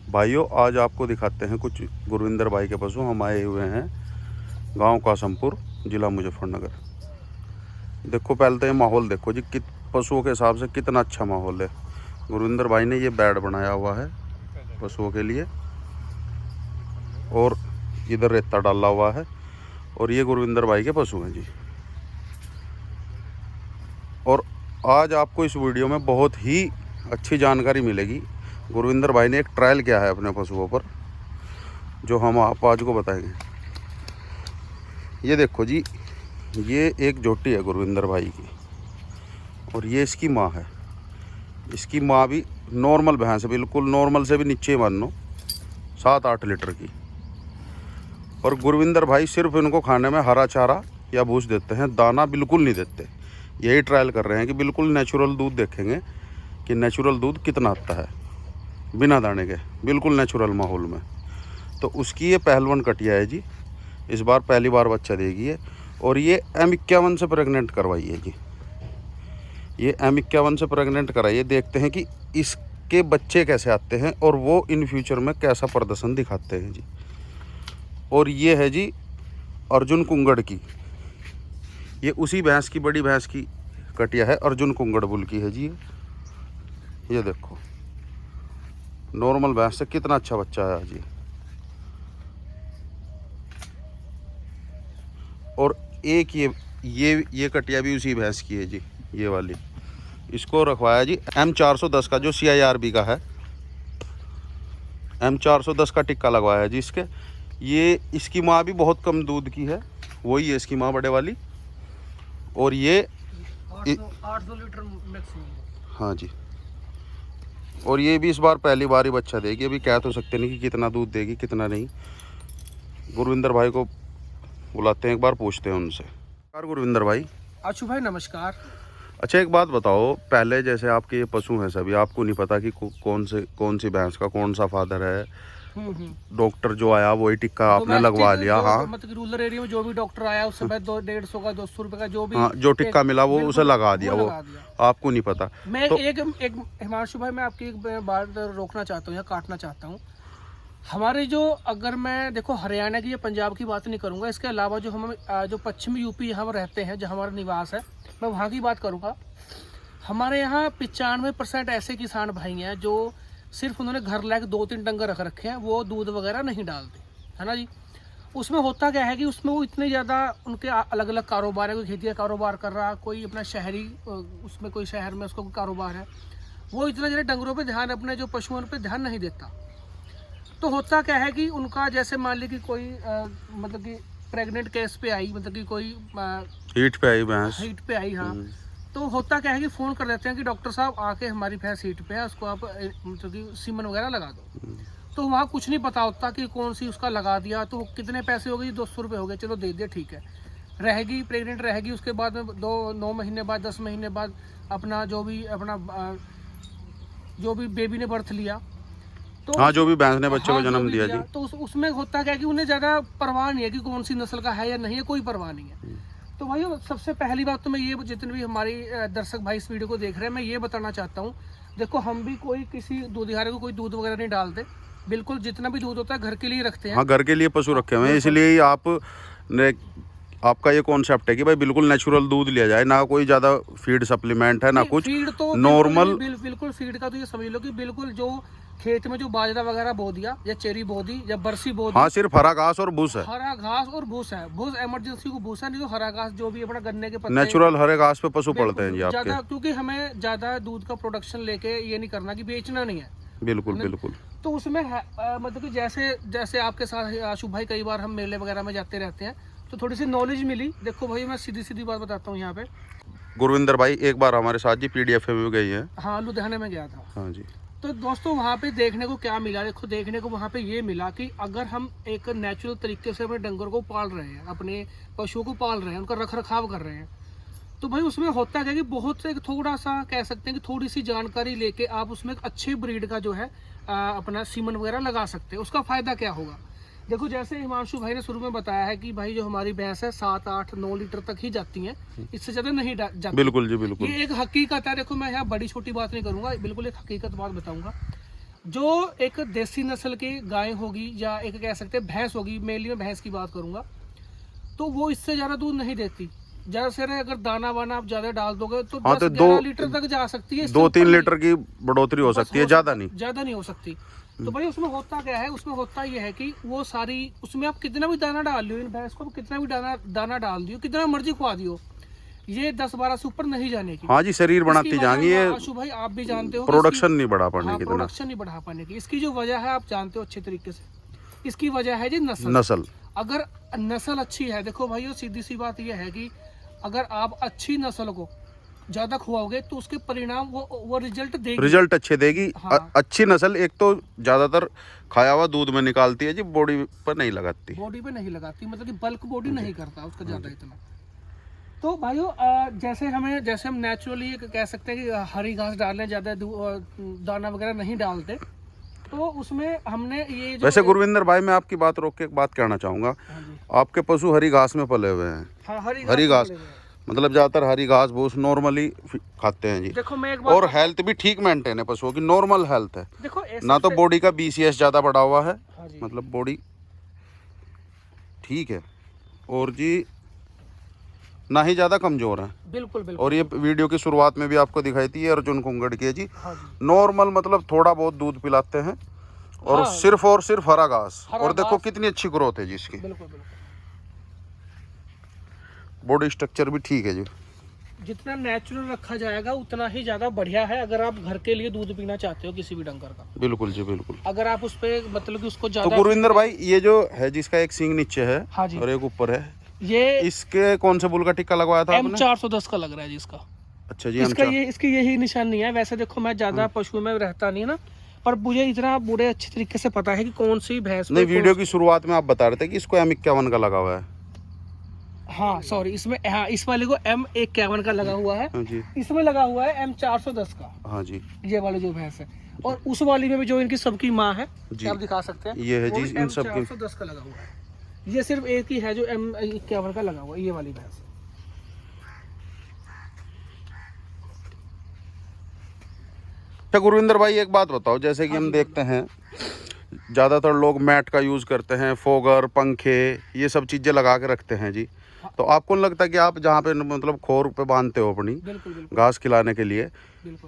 भाइयों आज आपको दिखाते हैं कुछ गुरविंदर भाई के पशु। हम आए हुए हैं गांव कासमपुर, ज़िला मुजफ्फरनगर। देखो पहले तो ये माहौल देखो जी, कित पशुओं के हिसाब से कितना अच्छा माहौल है। गुरविंदर भाई ने ये बेड बनाया हुआ है पशुओं के लिए और इधर रेता डाला हुआ है और ये गुरविंदर भाई के पशु हैं जी। और आज आपको इस वीडियो में बहुत ही अच्छी जानकारी मिलेगी। गुरविंदर भाई ने एक ट्रायल किया है अपने पशुओं पर, जो हम आप आज को बताएंगे। ये देखो जी, ये एक झोटी है गुरविंदर भाई की और ये इसकी माँ है। इसकी माँ भी नॉर्मल भैंस है, बिल्कुल नॉर्मल से भी नीचे मान लो 7-8 लीटर की। और गुरविंदर भाई सिर्फ इनको खाने में हरा चारा या भूस देते हैं, दाना बिल्कुल नहीं देते। यही ट्रायल कर रहे हैं कि बिल्कुल नेचुरल दूध देखेंगे कि नेचुरल दूध कितना आता है बिना दाने के, बिल्कुल नेचुरल माहौल में। तो उसकी ये पहलवान कटिया है जी, इस बार पहली बार बच्चा देगी है। और ये M51 से प्रेग्नेंट करवाई है जी। ये M51 से प्रेग्नेंट कराइए। देखते हैं कि इसके बच्चे कैसे आते हैं और वो इन फ्यूचर में कैसा प्रदर्शन दिखाते हैं जी। और ये है जी अर्जुन कुंगड़ की, ये उसी भैंस की, बड़ी भैंस की कटिया है, अर्जुन कुंगड़ बुल की है जी। ये देखो नॉर्मल भैंस से कितना अच्छा बच्चा है जी। और एक ये कटिया भी उसी भैंस की है जी, ये वाली। इसको रखवाया जी M410 का, जो CIRB का है। M410 का टिक्का लगवाया जी इसके। ये इसकी माँ भी बहुत कम दूध की है, वही है इसकी माँ बड़े वाली। और ये 800 लीटर मैक्सिमम। हाँ जी। और ये भी इस बार पहली बार ही बच्चा देगी। अभी कह तो सकते नहीं कि कितना दूध देगी कितना नहीं। गुरविंदर भाई को बुलाते हैं, एक बार पूछते हैं उनसे। नमस्कार गुरविंदर भाई। आशु भाई नमस्कार। अच्छा एक बात बताओ, पहले जैसे आपके ये पशु हैं सभी, आपको नहीं पता कि कौन सी भैंस का कौन सा फादर है। डॉक्टर जो आया वही टिक्का आपने लगवा लिया। हाँ मतलब रूरल एरिया में जो भी डॉक्टर आया उस समय 150 का 200 रुपए का जो भी, हाँ, जो टिक्का मिला वो उसे लगा दिया, वो आपको नहीं पता। मैं तो एक हिमांशु भाई, मैं आपकी एक बात रोकना चाहता हूँ या काटना चाहता हूँ। हमारे जो, अगर मैं देखो हरियाणा की या पंजाब की बात नहीं करूँगा, इसके अलावा जो हम जो पश्चिमी यूपी हम रहते हैं, जहाँ हमारा निवास है, मैं वहाँ की बात करूँगा। हमारे यहाँ 95% ऐसे किसान भाई हैं जो सिर्फ उन्होंने घर लायक 2-3 डंगर रख रखे हैं, वो दूध वगैरह नहीं डालते, है ना जी। उसमें होता क्या है कि उसमें वो इतने ज़्यादा उनके अलग अलग कारोबार है। कोई खेती का कारोबार कर रहा, कोई अपना शहरी, उसमें कोई शहर में उसका कोई कारोबार है, वो इतना ज़्यादा डंगरों पे ध्यान, अपने जो पशुओं पे ध्यान नहीं देता। तो होता क्या है कि उनका, जैसे मान ली कि कोई मतलब कि प्रेग्नेंट केस पे आई, मतलब कि कोई हीट पे आई भैंस, हीट पे आई, हाँ, तो होता क्या है कि फ़ोन कर देते हैं कि डॉक्टर साहब आके हमारी भैंस हीट पे है, उसको आप मतलब कि सीमन वगैरह लगा दो। तो वहाँ कुछ नहीं पता होता कि कौन सी उसका लगा दिया, तो कितने पैसे हो गए, 200 रुपये हो गए, चलो दे दिया, ठीक है। रहेगी, प्रेग्नेंट रहेगी, उसके बाद में 9 महीने बाद, 10 महीने बाद अपना जो भी बेबी ने बर्थ लिया, तो हाँ, जो भी भैंस ने बच्चे को हाँ, जन्म दिया जी। तो उसमें होता क्या है कि उन्हें ज़्यादा परवाह नहीं है कि कौन सी नस्ल का है या नहीं है, कोई परवाह नहीं है। तो भाई सबसे पहली बात तो मैं ये, जितने भी हमारी दर्शक भाई इस वीडियो को देख रहे हैं, मैं ये बताना चाहता हूँ, देखो हम भी कोई किसी दूधियारे को कोई दूध वगैरह नहीं डालते, बिल्कुल जितना भी दूध होता है घर के लिए रखते हैं। हाँ, घर के लिए पशु रखे हुए हैं, इसलिए ही आपका ये कॉन्सेप्ट है कि भाई बिल्कुल नेचुरल दूध लिया जाए, ना कोई ज़्यादा फीड सप्लीमेंट है ना कुछ, फीड तो नॉर्मल बिल्कुल फीड का तो ये समझ लो कि बिल्कुल जो खेत में जो बाजरा वगैरह बो दिया या चेरी बो दी या बरसी बो दी, हाँ, सिर्फ हरा घास और भूस है। हरा घास और भूसा है, भूस इमरजेंसी को भूसा, नहीं तो हरा घास जो भी अपना गन्ने के पत्ते, नेचुरल हरे घास पे पशु पड़ते हैं जी आपके। ज्यादा, क्योंकि हमें ज्यादा दूध का प्रोडक्शन लेके ये नहीं करना कि बेचना नहीं है। बिल्कुल बिल्कुल। तो उसमें मतलब कि जैसे आपके साथ आशु भाई, कई बार हम मेले वगैरह में जाते रहते हैं, तो थोड़ी सी नॉलेज मिली। देखो भाई मैं सीधी बात बताता हूँ यहाँ पे। गुरविंदर भाई एक बार हमारे साथ जी PDF में भी गई है। हाँ, लुधियाने में गया था। हाँ जी। तो दोस्तों वहाँ पे देखने को क्या मिला, देखो देखने को वहाँ पे ये मिला कि अगर हम एक नेचुरल तरीके से अपने डंगर को पाल रहे हैं, अपने पशुओं को पाल रहे हैं, उनका रख रखाव कर रहे हैं, तो भाई उसमें होता क्या कि बहुत से, थोड़ा सा कह सकते हैं कि थोड़ी सी जानकारी लेके आप उसमें एक अच्छे ब्रीड का जो है अपना सीमन वगैरह लगा सकते हैं। उसका फायदा क्या होगा, देखो जैसे हिमांशु भाई ने शुरू में बताया है कि भाई जो हमारी भैंस है 7, 8, 9 लीटर तक ही जाती हैं, इससे ज्यादा नहीं जाती। बिल्कुल जी बिल्कुल। ये एक हकीकत है। देखो मैं यहाँ बड़ी छोटी बात नहीं करूंगा, बिल्कुल एक हकीकत बात बताऊंगा। जो एक देसी नस्ल की गाय होगी या एक कह सकते हैं भैंस होगी, मेनली मैं भैंस की बात करूंगा, तो वो इससे ज़्यादा दूध नहीं देती। ज़्यादा से अगर दाना वाना आप ज़्यादा डाल दोगे तो हाँ, 10-11 लीटर तक जा सकती है। 2-3 लीटर की बढ़ोतरी हो सकती है, ज़्यादा नहीं। ज़्यादा नहीं हो सकती। तो भाई उसमें होता क्या है, उसमें होता ये है कि वो सारी, उसमें आप कितना भी दाना डाल लियो, इन भैंस को कितना भी दाना डाल दियो, कितना मर्जी खुआ दियो, ये 10-12 से ऊपर नहीं जाने की। हाँ जी, शरीर बढ़ाती जाएंगी ये। आशु भाई आप भी जानते हो प्रोडक्शन नहीं बढ़ा पाने की, प्रोडक्शन नहीं बढ़ा पाने की। इसकी जो वजह है आप जानते हो अच्छे तरीके से, इसकी वजह है जी नस्ल। अगर नस्ल अच्छी है, देखो भाई सीधी सी बात यह है कि अगर आप अच्छी नस्ल को ज्यादा खुआओगे तो उसके परिणाम वो रिजल्ट देगी, रिजल्ट अच्छे देगी। हाँ। अच्छी नस्ल एक तो ज्यादातर खाया हुआ दूध में निकालती है जी, बॉडी पर नहीं लगाती, मतलब कि बल्क बॉडी नहीं करता उसका ज्यादा इतना। तो भाइयों जैसे हम नेचुरली कह सकते हैं कि हरी घास डालें, ज्यादा दाना वगैरह नहीं डालते, तो उसमें हमने ये जो वैसे गुरविंदर भाई मैं आपकी बात रोक के एक बात कहना चाहूँगा। आपके पशु हरी घास में पले हुए हैं। हाँ, हरी घास मतलब ज़्यादातर हरी घास भूस नॉर्मली खाते हैं जी। देखो मैं एक और हेल्थ भी ठीक मेंटेन है पशुओं की, नॉर्मल हेल्थ है। देखो ना तो बॉडी का BCS ज़्यादा बढ़ा हुआ है, मतलब बॉडी ठीक है, और जी ना ही ज़्यादा कमज़ोर है। बिल्कुल। और ये वीडियो की शुरुआत में भी आपको दिखाई थी अर्जुन कुंगड़ की है जी। नॉर्मल मतलब थोड़ा बहुत दूध पिलाते हैं और सिर्फ हरा घास। और देखो कितनी अच्छी ग्रोथ है जी इसकी, बॉडी स्ट्रक्चर भी ठीक है जी। जितना नेचुरल रखा जाएगा उतना ही ज्यादा बढ़िया है, अगर आप घर के लिए दूध पीना चाहते हो किसी भी डंगर का। बिल्कुल जी, बिल्कुल। अगर आप उस पे मतलब कि उसको ज्यादा, तो गुरविंदर भाई ये जो है जिसका एक सींग नीचे है, हाँ जी, और एक ऊपर है, ये इसके कौन से बुल का टिक्का लगवाया था आपने? M410 का लग रहा है जिसका। अच्छा जी, इसकी यही निशानी है। वैसे देखो मैं ज्यादा पशु में रहता नहीं ना, पर मुझे इतना बुरे अच्छे तरीके से पता है कि कौन सी भैंस। नहीं, वीडियो की शुरुआत में आप बता रहे थे कि इसको M51 का लगा हुआ है। हाँ सॉरी, इसमें हाँ, इस वाले को M51 का लगा हुआ है। हाँ जी। इसमें लगा हुआ है M410 का। हाँ जी, ये वाली जो भैंस है, और उस वाली में भी जो इनकी सबकी माँ है, आप दिखा सकते हैं, ये है जी इन सब की। M410 का लगा हुआ है। ये सिर्फ एक ही है जो M51 का लगा हुआ है, ये वाली भैंस। अच्छा गुरविंदर भाई एक बात बताओ, जैसे कि हम देखते हैं ज़्यादातर लोग मैट का यूज़ करते हैं, फोगर, पंखे, ये सब चीज़ें लगा के रखते हैं जी। तो आपको नहीं लगता कि आप जहाँ पे मतलब खोर पे बांधते हो अपनी घास खिलाने के लिए,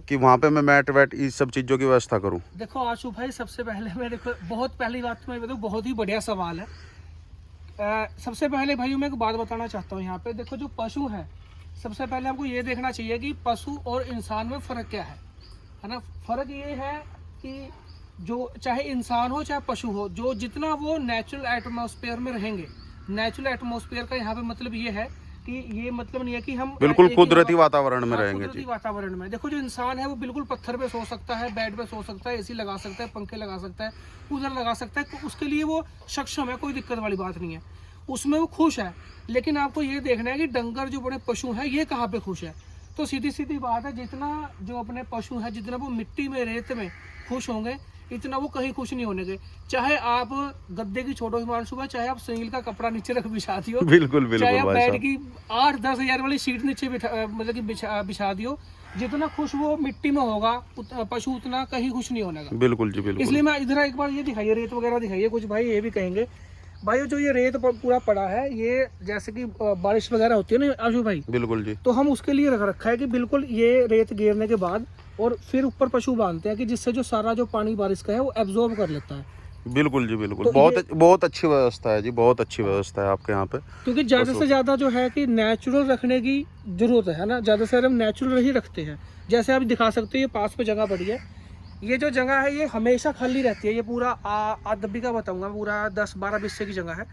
कि वहाँ पे मैं मैट वैट इस सब चीज़ों की व्यवस्था करूँ? देखो आशु भाई, सबसे पहले मैं देखो बहुत पहली बात तो मैं बताऊँ, बहुत ही बढ़िया सवाल है। सबसे पहले भाई मैं एक बात बताना चाहता हूँ यहाँ पे। देखो जो पशु है, सबसे पहले हमको ये देखना चाहिए कि पशु और इंसान में फ़र्क क्या है ना। फ़र्क ये है कि जो चाहे इंसान हो चाहे पशु हो, जो जितना वो नेचुरल एटमॉस्फेयर में रहेंगे, नेचुरल एटमॉस्फेयर का यहाँ पे मतलब ये है कि ये मतलब नहीं है कि हम बिल्कुल कुदरती वातावरण में रहेंगे। कुदरती वातावरण में देखो जो इंसान है वो बिल्कुल पत्थर पे सो सकता है, बेड पे सो सकता है, AC लगा सकता है, पंखे लगा सकता है, कूलर लगा सकता है, तो उसके लिए वो सक्षम है, कोई दिक्कत वाली बात नहीं है, उसमें वो खुश है। लेकिन आपको ये देखना है कि डंगर जो बड़े पशु हैं ये कहाँ पे खुश है। तो सीधी सीधी बात है, जितना जो अपने पशु है, जितना वो मिट्टी में रेत में खुश होंगे, इतना वो कहीं खुश नहीं होने गए। चाहे आप गद्दे की छोड़ो हिमांशु भाई, चाहे आप सुनील का कपड़ा नीचे रख बिछा दियो, बिल्कुल चाहे आप बेड की 8-10 हज़ार वाली सीट नीचे मतलब कि बिछा दियो, जितना खुश वो मिट्टी में होगा पशु उतना कहीं खुश नहीं होने का। बिल्कुल जी, बिल्कुल। इसलिए मैं इधर एक बार ये दिखाइए, रेत वगैरह दिखाइए। कुछ भाई ये भी कहेंगे भाई जो ये रेत पूरा पड़ा है, ये जैसे कि बारिश वगैरह होती है ना आशु भाई, बिल्कुल जी, तो हम उसके लिए रख रखा है कि बिल्कुल ये रेत गिरने के बाद और फिर ऊपर पशु बांधते हैं कि जिससे जो सारा जो पानी बारिश का है वो एब्जॉर्ब कर लेता है। बिल्कुल जी, बिल्कुल। तो बहुत अच्छी व्यवस्था है जी, बहुत अच्छी व्यवस्था है आपके यहाँ पे। क्योंकि ज़्यादा से ज़्यादा जो है कि नेचुरल रखने की ज़रूरत है ना, ज़्यादा से ज़्यादा हम नेचुरल ही रखते हैं। जैसे आप दिखा सकते हो, ये पास पे जगह पड़ी है, ये जो जगह है ये हमेशा खाली रहती है। ये पूरा आदबी का बताऊँगा, पूरा 10-12 बिस्से की जगह है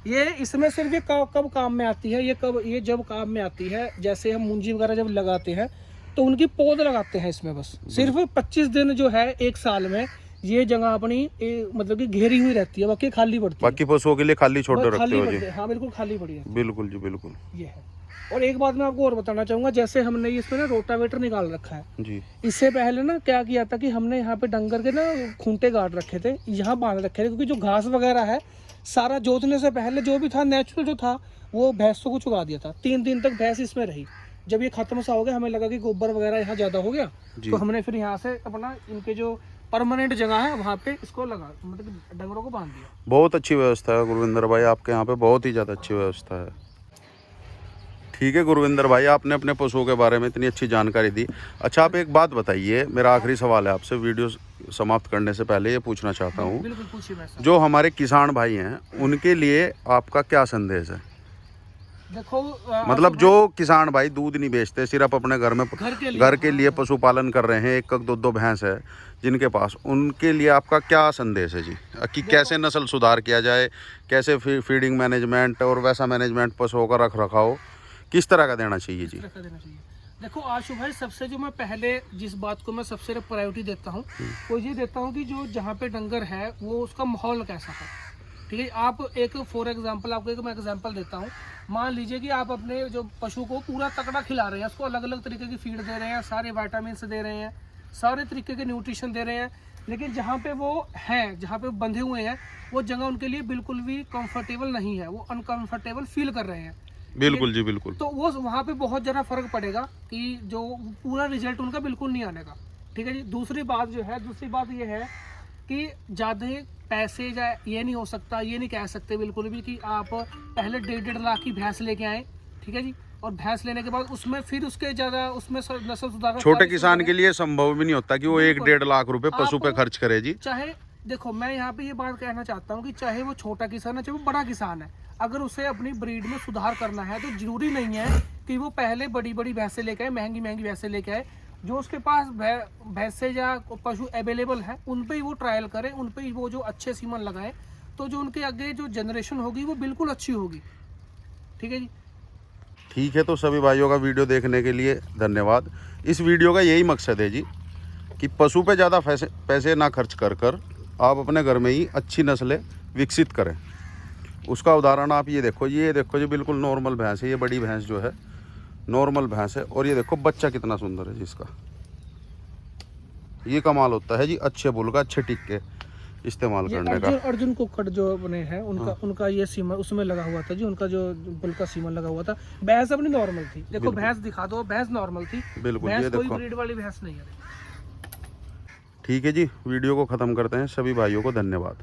ये। इसमें सिर्फ ये कब काम में आती है, ये जब काम में आती है, जैसे हम मुंजी वगैरह जब लगाते हैं तो उनकी पौध लगाते हैं इसमें। बस सिर्फ 25 दिन जो है एक साल में ये जगह अपनी मतलब कि घेरी हुई रहती है, बाकी खाली पड़ती है। बाकी पशुओं के लिए खाली छोड़ रखते हो जी? हाँ बिल्कुल खाली पड़ी है। बिल्कुल जी, बिल्कुल। ये है। और एक बात मैं आपको और बताना चाहूँगा, जैसे हमने इसमें ना रोटावेटर निकाल रखा है जी। इससे पहले ना क्या किया था कि हमने यहाँ पे डंगर के ना खूंटे गाड़ रखे थे, यहाँ बांध रखे थे, क्योंकि जो घास वगैरह है सारा जोतने से पहले जो भी था नेचुरल जो था वो भैंसों को चुगा दिया था। 3 दिन तक भैंस इसमें रही। जब ये खत्म सा हो गया, हमें लगा कि गोबर वगैरह यहाँ ज़्यादा हो गया, तो हमने फिर यहाँ से अपना इनके जो परमानेंट जगह है, वहाँ पे इसको लगा, मतलब डंगरों को बांध दिया। बहुत अच्छी व्यवस्था है गुरविंदर भाई, आपके यहाँ पे बहुत ही ज़्यादा अच्छी व्यवस्था है। ठीक है गुरविंदर भाई, आपने अपने पशुओं के बारे में इतनी अच्छी जानकारी दी। अच्छा, आप एक बात बताइए, मेरा आखिरी सवाल है आपसे, वीडियो समाप्त करने से पहले ये पूछना चाहता हूँ, बिल्कुल पूछिए मैं सर। जो हमारे किसान भाई हैं उनके लिए आपका क्या संदेश है? देखो मतलब जो किसान भाई दूध नहीं बेचते, सिर्फ अपने घर में घर के लिए पशुपालन कर रहे हैं, एक एक दो दो भैंस है जिनके पास, उनके लिए आपका क्या संदेश है जी, कि कैसे नस्ल सुधार किया जाए, कैसे फीडिंग मैनेजमेंट और वैसा मैनेजमेंट पशुओं का रख रखाव किस तरह का देना चाहिए जी? देखो आशु भाई, सबसे जो मैं पहले जिस बात को मैं सबसे प्रायोरिटी देता हूँ वो ये देता हूँ कि जो जहाँ पे डंगर है वो उसका माहौल कैसा है। ठीक है, आप एक फॉर एग्जांपल आपको एक मैं एग्जांपल देता हूँ। मान लीजिए कि आप अपने जो पशु को पूरा तकड़ा खिला रहे हैं, उसको अलग अलग तरीके की फीड दे रहे हैं, सारे विटामिन दे रहे हैं, सारे तरीके के न्यूट्रिशन दे रहे हैं, लेकिन जहाँ पे वो हैं, जहाँ पे बंधे हुए हैं, वो जगह उनके लिए बिल्कुल भी कंफर्टेबल नहीं है, वो अनकंफर्टेबल फील कर रहे हैं। बिल्कुल जी बिल्कुल। तो वो वहाँ पे बहुत ज़्यादा फर्क पड़ेगा कि जो पूरा रिजल्ट उनका बिल्कुल नहीं आने का। ठीक है जी। दूसरी बात ये है कि ज़्यादा पैसे ये नहीं हो सकता, ये नहीं कह सकते बिल्कुल भी कि आप पहले 1.5 लाख की भैंस लेके आए, ठीक है जी, और भैंस लेने के बाद उसमें फिर उसके ज़्यादा उसमें नस्ल सुधार, छोटे किसान के लिए संभव भी नहीं होता कि वो 1-1.5 लाख रुपए पशु पे खर्च करे जी। चाहे देखो, मैं यहाँ पे ये बात कहना चाहता हूँ कि चाहे वो छोटा किसान है, चाहे वो बड़ा किसान है, अगर उसे अपनी ब्रीड में सुधार करना है तो जरूरी नहीं है कि वो पहले बड़ी बड़ी भैंसें लेके आए, महंगी महंगी भैंसें लेके आए। जो उसके पास भैंसें या पशु अवेलेबल है उन पे ही वो ट्रायल करें, उन पे ही वो जो अच्छे सीमन लगाए, तो जो उनके आगे जो जनरेशन होगी वो बिल्कुल अच्छी होगी। ठीक है जी। ठीक है, तो सभी भाइयों का वीडियो देखने के लिए धन्यवाद। इस वीडियो का यही मकसद है जी कि पशु पे ज़्यादा पैसे ना खर्च कर आप अपने घर में ही अच्छी नस्लें विकसित करें। उसका उदाहरण आप ये देखो जी, बिल्कुल नॉर्मल भैंस है, ये बड़ी भैंस जो है नॉर्मल भैंस है, और ये देखो बच्चा कितना सुंदर है जी इसका। ये कमाल होता है जी अच्छे बुल का, अच्छे टिक के इस्तेमाल करने का। अर्जुन कुक्कड़ जो बने हैं उनका ये सीमन उसमें लगा हुआ था जी, उनका जो बुल का सीमन लगा हुआ था। भैंस अपनी नॉर्मल थी, देखो भैंस दिखा दो, भैंस नॉर्मल थी बिल्कुल, ये देखो कोई ब्रीड वाली भैंस नहीं है। ठीक है जी, वीडियो को ख़त्म करते हैं। सभी भाइयों को धन्यवाद।